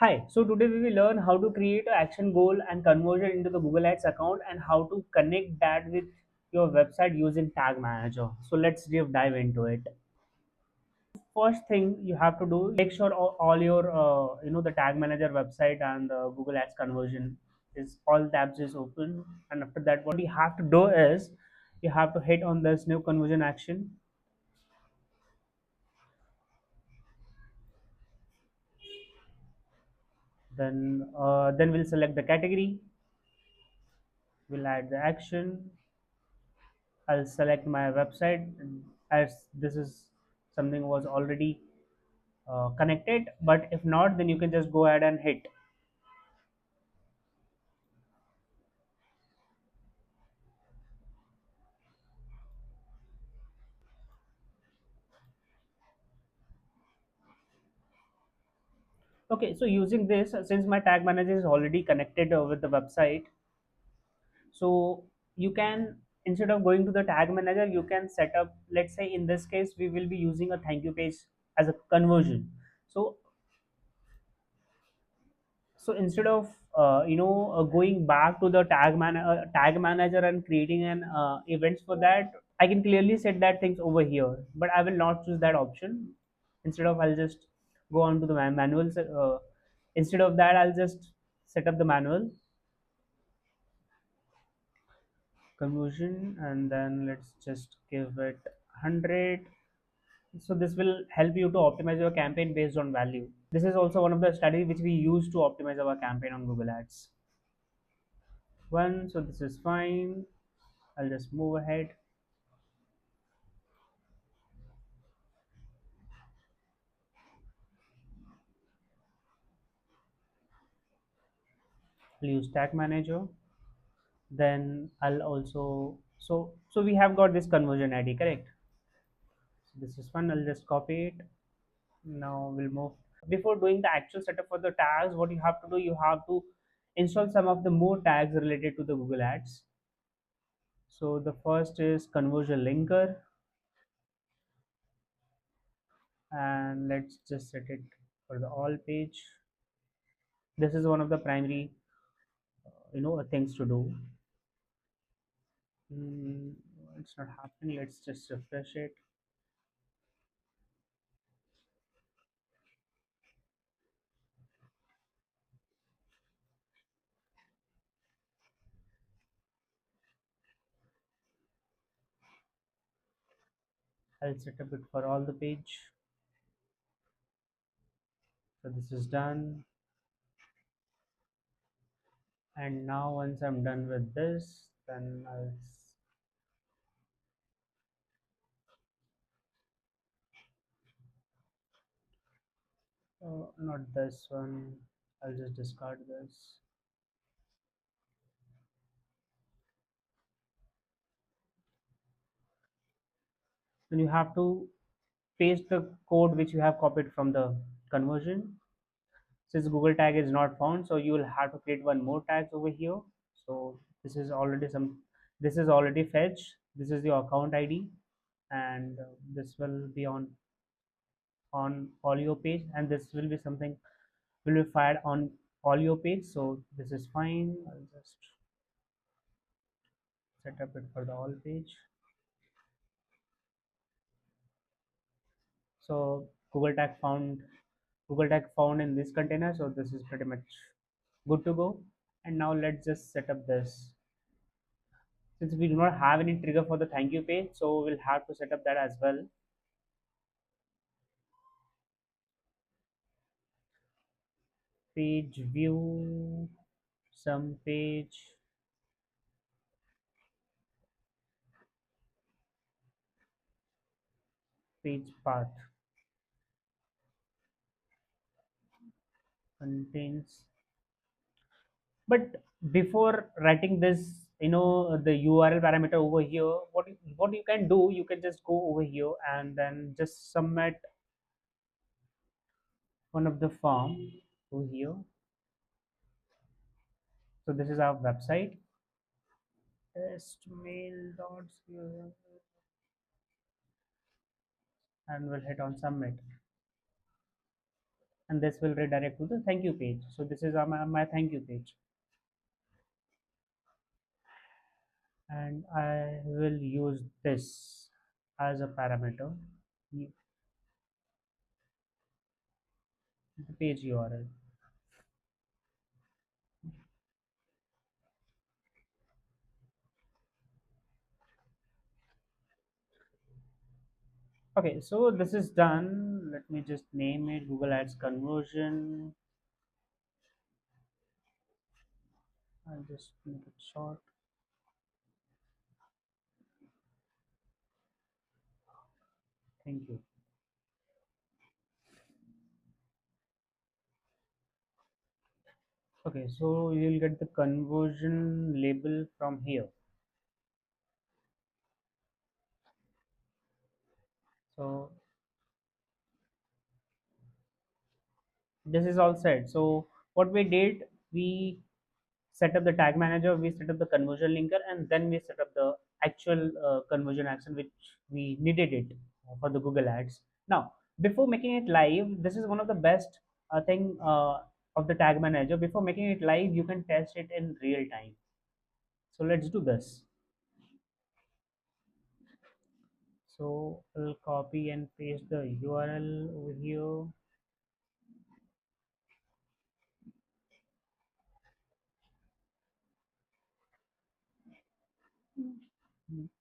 Hi, so today we will learn how to create an action goal and conversion into the Google Ads account and how to connect that with your website using Tag Manager. So let's dive into it. First thing you have to do, make sure all your the Tag Manager website and the Google Ads conversion is all tabs is open. And after that, what you have to do is you have to hit on this new conversion action. Then we'll select the category. We'll add the action. I'll select my website as this is something was already connected, but if not, then you can just go ahead and hit. Okay, so using this, since my tag manager is already connected with the website, so you can, instead of going to the tag manager, you can set up, let's say in this case we will be using a thank you page as a conversion. So instead of going back to the tag manager and creating an events for that, I can clearly set that things over here, but I will not choose that option. Instead of, I'll just go on to the manual instead of that, I'll just set up the manual conversion, and then let's just give it 100. So this will help you to optimize your campaign based on value. This is also one of the strategies which we use to optimize our campaign on Google Ads. One, so this is fine. I'll just move ahead. I'll use tag manager. Then I'll also, so we have got this conversion ID, correct? So this is fun. I'll just copy it. Now we'll move. Before doing the actual setup for the tags, what you have to do, you have to install some of the more tags related to the Google Ads. So the first is conversion linker, and let's just set it for the all page. This is one of the primary things to do. Mm, it's not happening. Let's just refresh it. I'll set up it for all the page. So this is done. And now once I'm done with this, then not this one. I'll just discard this. Then you have to paste the code which you have copied from the conversion. Since Google tag is not found, so you will have to create one more tag over here. So this is already fetched. This is the account ID, and this will be on all your page, and this will be something will be fired on all your page. So this is fine. I'll just set up it for the all page. So Google tag found in this container, so this is pretty much good to go. And now let's just set up this. Since we do not have any trigger for the thank you page, so we'll have to set up that as well. Page view, some page path contains. But before writing this, the URL parameter over here, what you can do, you can just go over here and then just submit one of the form over here. So this is our website. Testmail dot and we'll hit on submit. and this will redirect to the thank you page. So this is my thank you page, and I will use this as a parameter, the page URL. Okay, so this is done. Let me just name it Google Ads conversion. I'll just make it short. Thank you. Okay, so you'll get the conversion label from here. So this is all set. So what we did, we set up the tag manager, we set up the conversion linker, and then we set up the actual conversion action which we needed it for the Google Ads. Now, before making it live, this is one of the best thing of the tag manager. Before making it live, you can test it in real time. So let's do this. So I'll copy and paste the URL over here.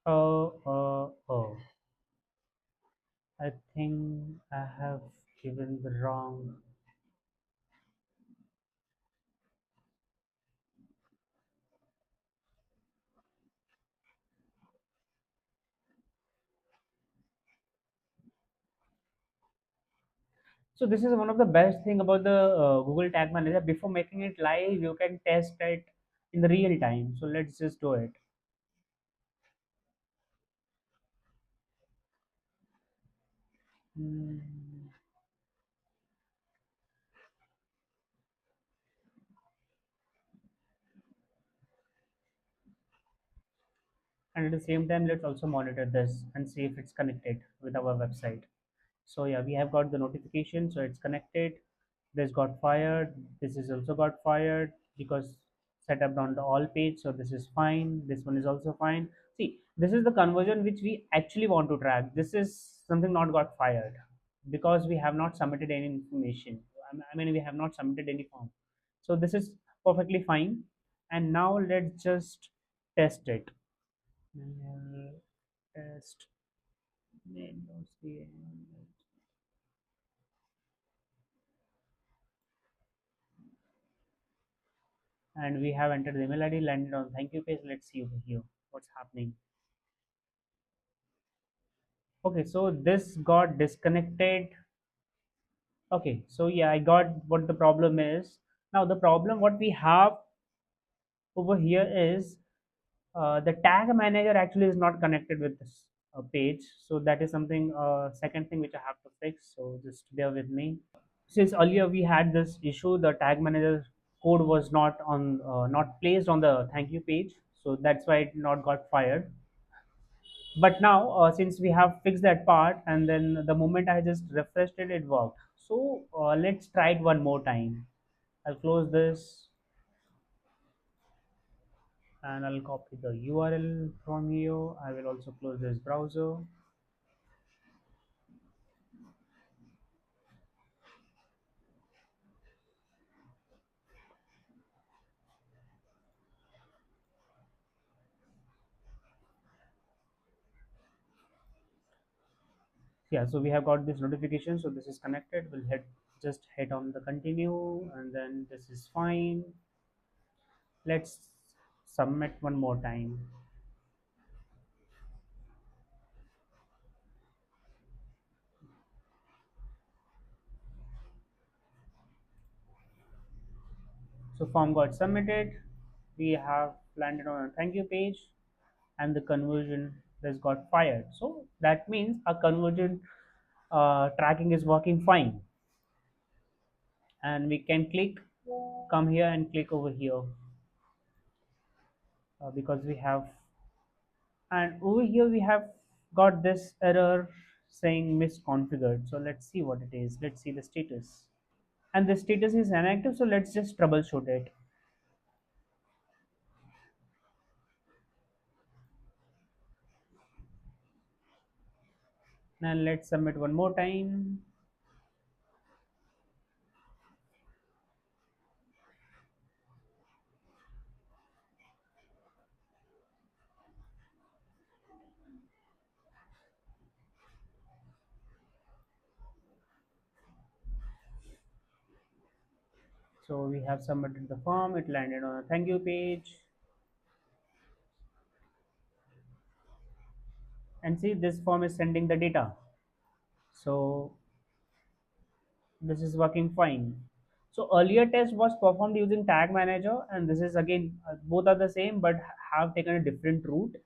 Oh, I think I have given the wrong. So this is one of the best thing about the Google Tag Manager. Before making it live, you can test it in the real time. So let's just do it. Hmm. And at the same time, let's also monitor this and see if it's connected with our website. So yeah, we have got the notification, so it's connected. This got fired, this is also got fired because set up on the all page, so this is fine, this one is also fine. See, this is the conversion which we actually want to track. This is something not got fired because we have not submitted any information. I mean, we have not submitted any form. So this is perfectly fine. And now let's just test it. Test mail.ca. And we have entered the email ID, landed on thank you page. Let's see over here what's happening. Okay, so this got disconnected. Okay, so yeah, I got what the problem is. Now the problem what we have over here is the tag manager actually is not connected with this page. So that is something second thing which I have to fix. So just bear with me. Since earlier we had this issue, the tag manager code was not placed on the thank you page, so that's why it not got fired. But now since we have fixed that part, and then the moment I just refreshed it, it worked. So let's try it one more time. I'll close this and I'll copy the URL from here. I will also close this browser. Yeah, so we have got this notification, so this is connected. We'll hit on the continue, and then this is fine. Let's submit one more time. So form got submitted, we have landed on a thank you page, and the conversion has got fired. So that means our conversion tracking is working fine, and we can come here and click over here because we have, and over here we have got this error saying misconfigured. So let's see what it is. Let's see the status. and the status is inactive. So let's just troubleshoot it. And let's submit one more time. So we have submitted the form, it landed on a thank you page. And see, this form is sending the data. So this is working fine. So earlier test was performed using tag manager, and this is again both are the same but have taken a different route.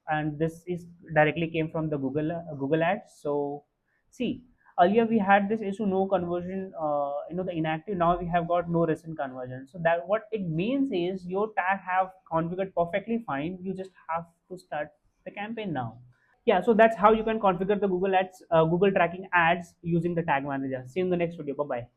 And this is directly came from the Google Ads. So see, earlier we had this issue, no conversion, the inactive. Now we have got no recent conversion. So that what it means is your tag have configured perfectly fine. You just have to start the campaign now. Yeah, so that's how you can configure the Google Ads, Google tracking ads using the tag manager. See you in the next video. Bye bye.